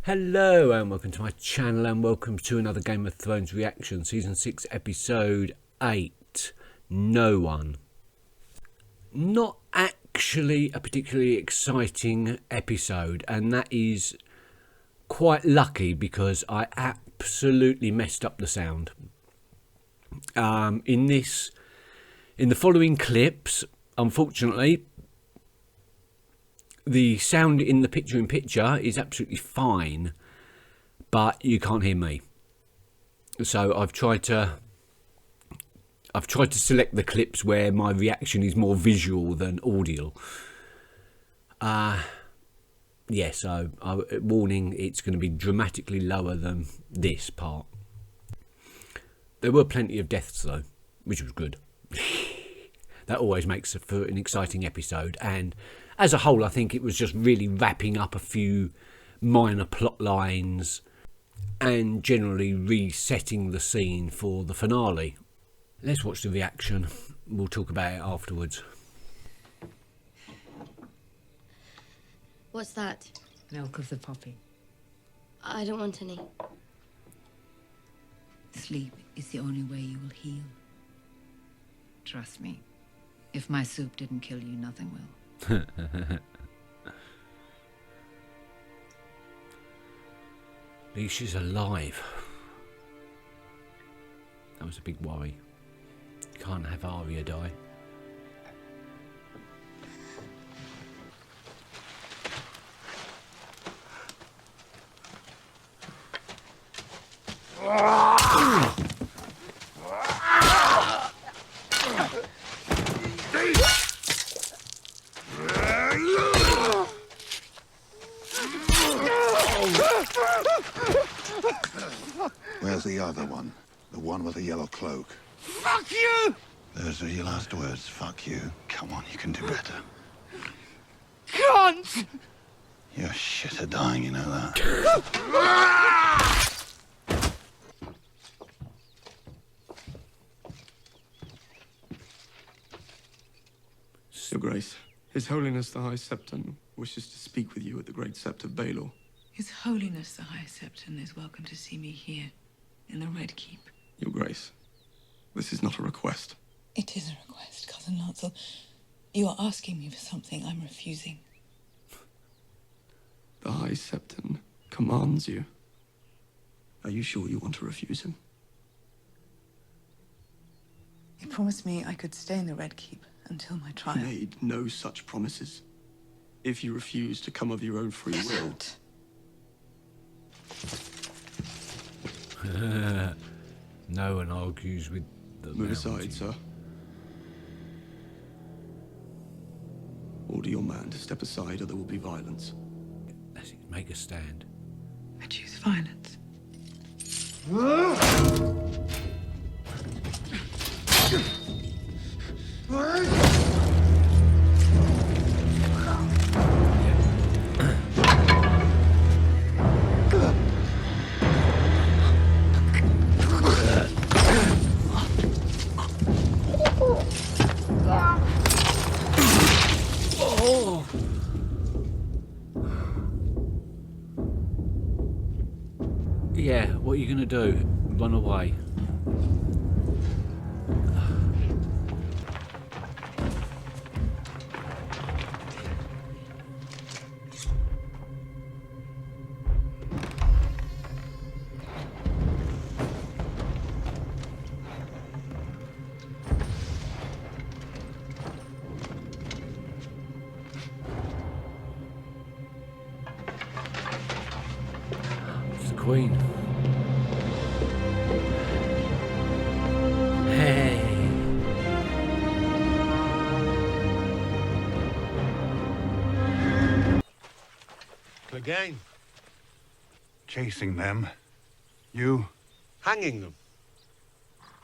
Hello and welcome to my channel and welcome to another Game of Thrones reaction, season 6 episode 8, No One. Not actually a particularly exciting episode, and that is quite lucky because I absolutely messed up the sound. In the following clips, unfortunately, the sound in the picture-in-picture is absolutely fine, but you can't hear me. So I've tried to select the clips where my reaction is more visual than audio. Yeah, so warning, it's going to be dramatically lower than this part. There were plenty of deaths though, which was good. That always makes for an exciting episode, and as a whole I think it was just really wrapping up a few minor plot lines and generally resetting the scene for the finale. Let's watch the reaction, we'll talk about it afterwards. What's that? Milk of the poppy. I don't want any. Sleep is the only way you will heal. Trust me. If my soup didn't kill you, nothing will. At least she's alive. That was a big worry. Can't have Arya die. Where's the other one? The one with the yellow cloak? Fuck you! Those are your last words. Fuck you. Come on, you can do better. Cunt! You're shit at dying, you know that. Your Grace, His Holiness the High Septon wishes to speak with you at the Great Sept of Baelor. His Holiness the High Septon is welcome to see me here, in the Red Keep. Your Grace, this is not a request. It is a request, Cousin Lancel. You are asking me for something I'm refusing. The High Septon commands you. Are you sure you want to refuse him? He promised me I could stay in the Red Keep until my trial. He made no such promises. If you refuse to come of your own free will... No one argues with the Move aside, sir. Order your man to step aside or there will be violence. That's it, make a stand. I choose violence. Yeah, what are you going to do? Run away? It's the Queen. Hey. Again, Chasing them? You? hanging them.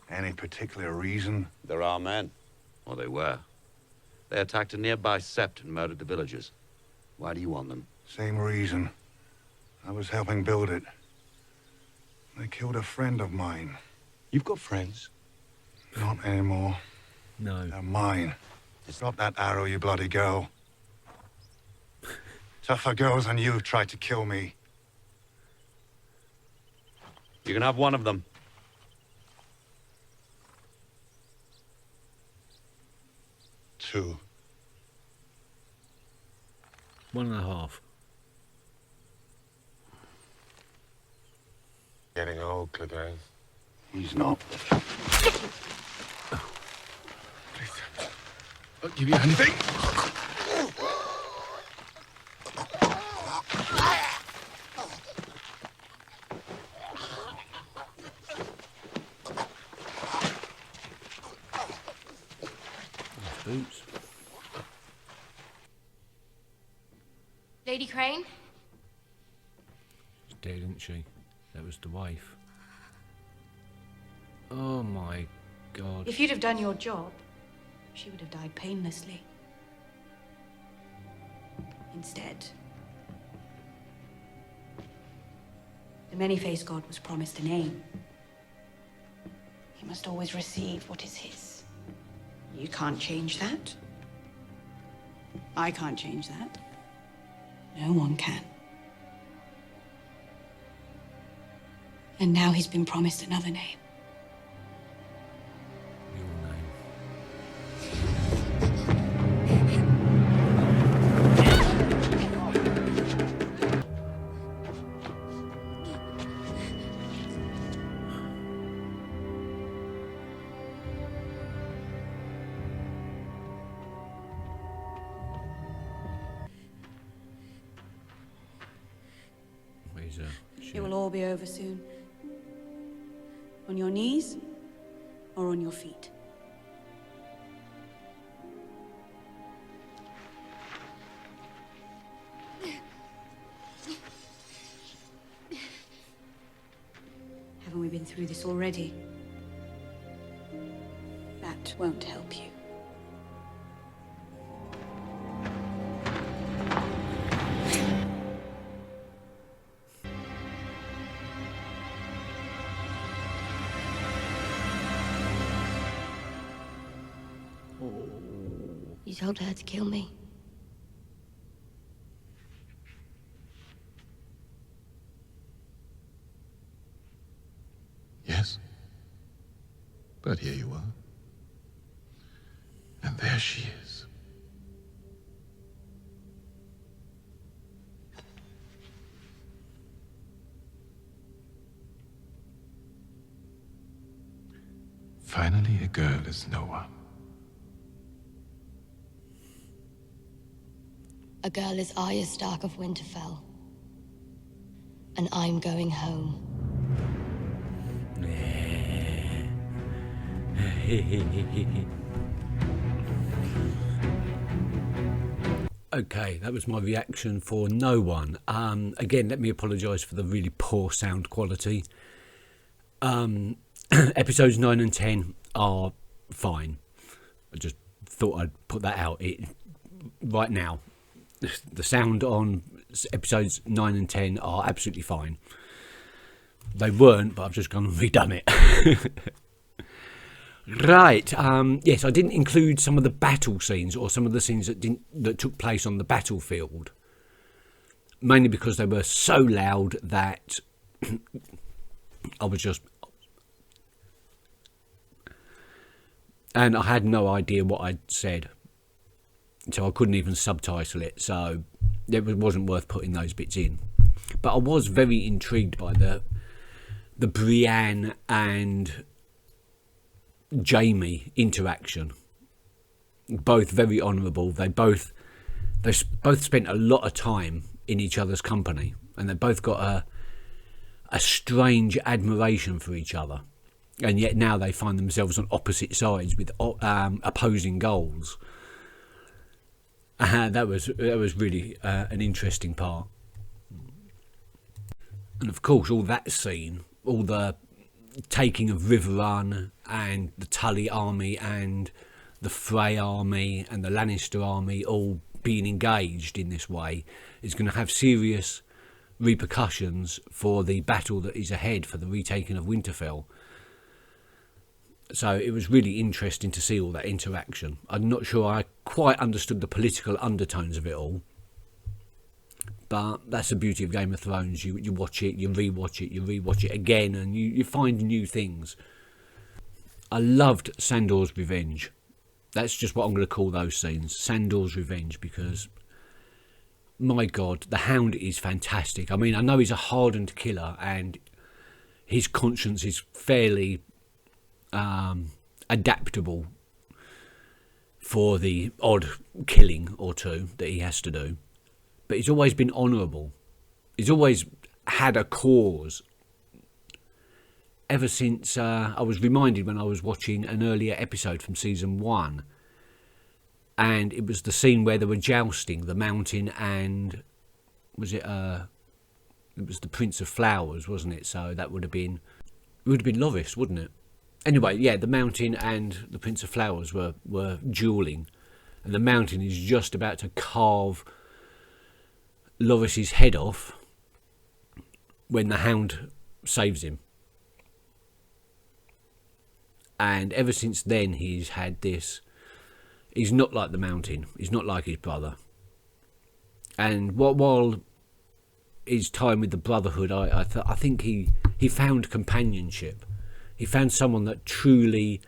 Any particular reason? They're our men. Or they were. They attacked a nearby sept and murdered the villagers. Why do you want them? Same reason. I was helping build it. They killed a friend of mine. You've got friends. Not anymore. No. They're mine. Drop that arrow, you bloody girl. Tougher girls than you tried to kill me. You can have one of them. Two. 1.5. Getting old, Clegane. He's not. Please. I'll give you anything. Boots. Lady Crane? She's dead, isn't she? That was the wife. Oh my God. If you'd have done your job, she would have died painlessly. Instead, the many-faced god was promised a name. He must always receive what is his. You can't change that. I can't change that. No one can. And now he's been promised another name. Your name. Where's It will all be over soon. On your knees or on your feet. Haven't we been through this already? That won't help you. You told her to kill me. Yes. But here you are. And there she is. Finally, a girl is no one. A girl is Arya Stark of Winterfell. And I'm going home. Okay, that was my reaction for No One. Again, let me apologise for the really poor sound quality. Episodes 9 and 10 are fine. I just thought I'd put that out right now. The sound on episodes 9 and 10 are absolutely fine. They weren't, but I've just gone and redone it. Right, yes, I didn't include some of the battle scenes or some of the scenes that took place on the battlefield, mainly because they were so loud that I was just, and I had no idea what I'd said, so I couldn't even subtitle it, so it wasn't worth putting those bits in. But I was very intrigued by the Brienne and Jamie interaction. Both very honourable. They both spent a lot of time in each other's company, and they both got a strange admiration for each other, and yet now they find themselves on opposite sides with opposing goals. That was really an interesting part. And of course, all that scene, all the taking of Riverrun and the Tully army and the Frey army and the Lannister army all being engaged in this way is going to have serious repercussions for the battle that is ahead for the retaking of Winterfell. So it was really interesting to see all that interaction. I'm not sure I quite understood the political undertones of it all, But that's the beauty of Game of Thrones. You watch it, you rewatch it, you rewatch it again, and you find new things. I loved Sandor's Revenge. That's just what I'm going to call those scenes, Sandor's Revenge, because, my God, the Hound is fantastic. I mean, I know he's a hardened killer, and his conscience is fairly adaptable for the odd killing or two that he has to do. But he's always been honourable. He's always had a cause. Ever since I was reminded when I was watching an earlier episode from season 1, and it was the scene where they were jousting, the Mountain and it was the Prince of Flowers, wasn't it? So that would have been Loris, wouldn't it? Anyway, yeah, the Mountain and the Prince of Flowers were duelling, and the Mountain is just about to carve Loris's head off when the Hound saves him. And ever since then, he's had this. He's not like the Mountain. He's not like his brother. And while his time with the Brotherhood, I think he found companionship. He found someone that truly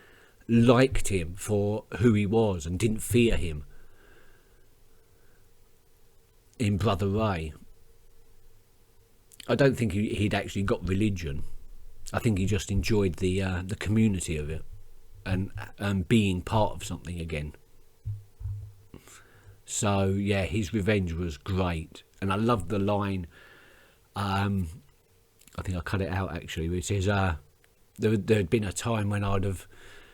liked him for who he was and didn't fear him. In Brother Ray, I don't think he'd actually got religion. I think he just enjoyed the community of it and being part of something again. So yeah, his revenge was great, and I loved the line. I think I cut it out actually. Which is there had been a time when I'd have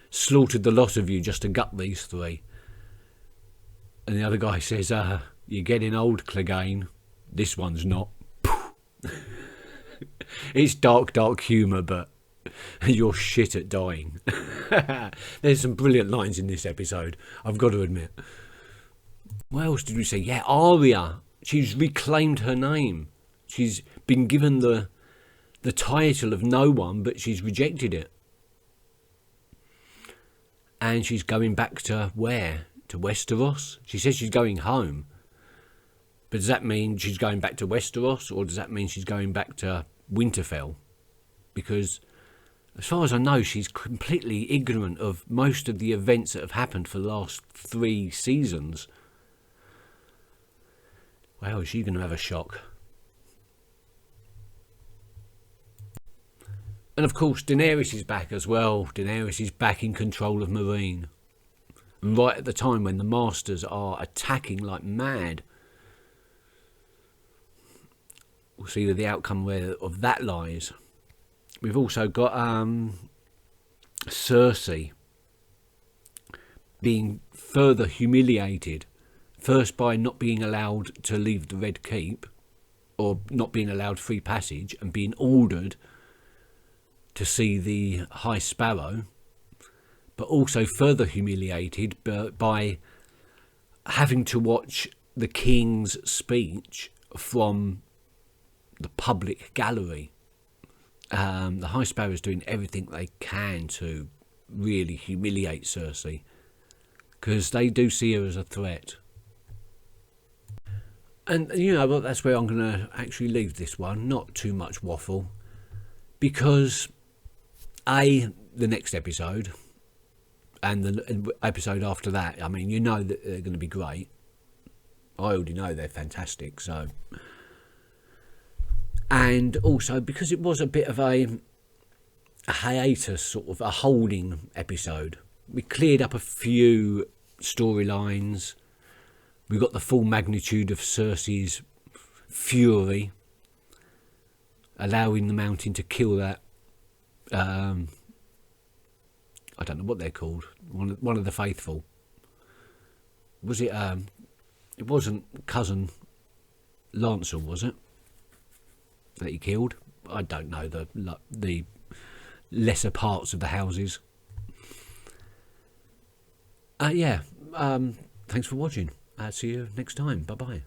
slaughtered the lot of you just to gut these three, and the other guy says, "You're getting old, Clegane. This one's not." It's dark humour, but you're shit at dying. There's some brilliant lines in this episode, I've got to admit. What else did we say? Yeah, Arya. She's reclaimed her name. She's been given the title of no one, but she's rejected it. And she's going back to where? To Westeros? She says she's going home. But does that mean she's going back to Westeros, or does that mean she's going back to Winterfell? Because as far as I know, she's completely ignorant of most of the events that have happened for the last 3 seasons. Wow, is she going to have a shock? And of course, Daenerys is back as well. Daenerys is back in control of Meereen. And right at the time when the Masters are attacking like mad. We'll see where the outcome of that lies. We've also got Cersei being further humiliated. First by not being allowed to leave the Red Keep, or not being allowed free passage, and being ordered to see the High Sparrow, but also further humiliated by having to watch the King's speech from the public gallery. The High Sparrow is doing everything they can to really humiliate Cersei, because they do see her as a threat. And you know what, that's where I'm going to actually leave this one. Not too much waffle, because the next episode and the episode after that, I mean, you know that they're going to be great. I already know they're fantastic. So, and also because it was a bit of a hiatus, sort of a holding episode, we cleared up a few storylines. We got the full magnitude of Cersei's fury, allowing the Mountain to kill that. I don't know what they're called. One of the faithful. Was it? It wasn't cousin Lancel, was it? That he killed. I don't know the lesser parts of the houses. Yeah. Thanks for watching. I'll see you next time. Bye bye.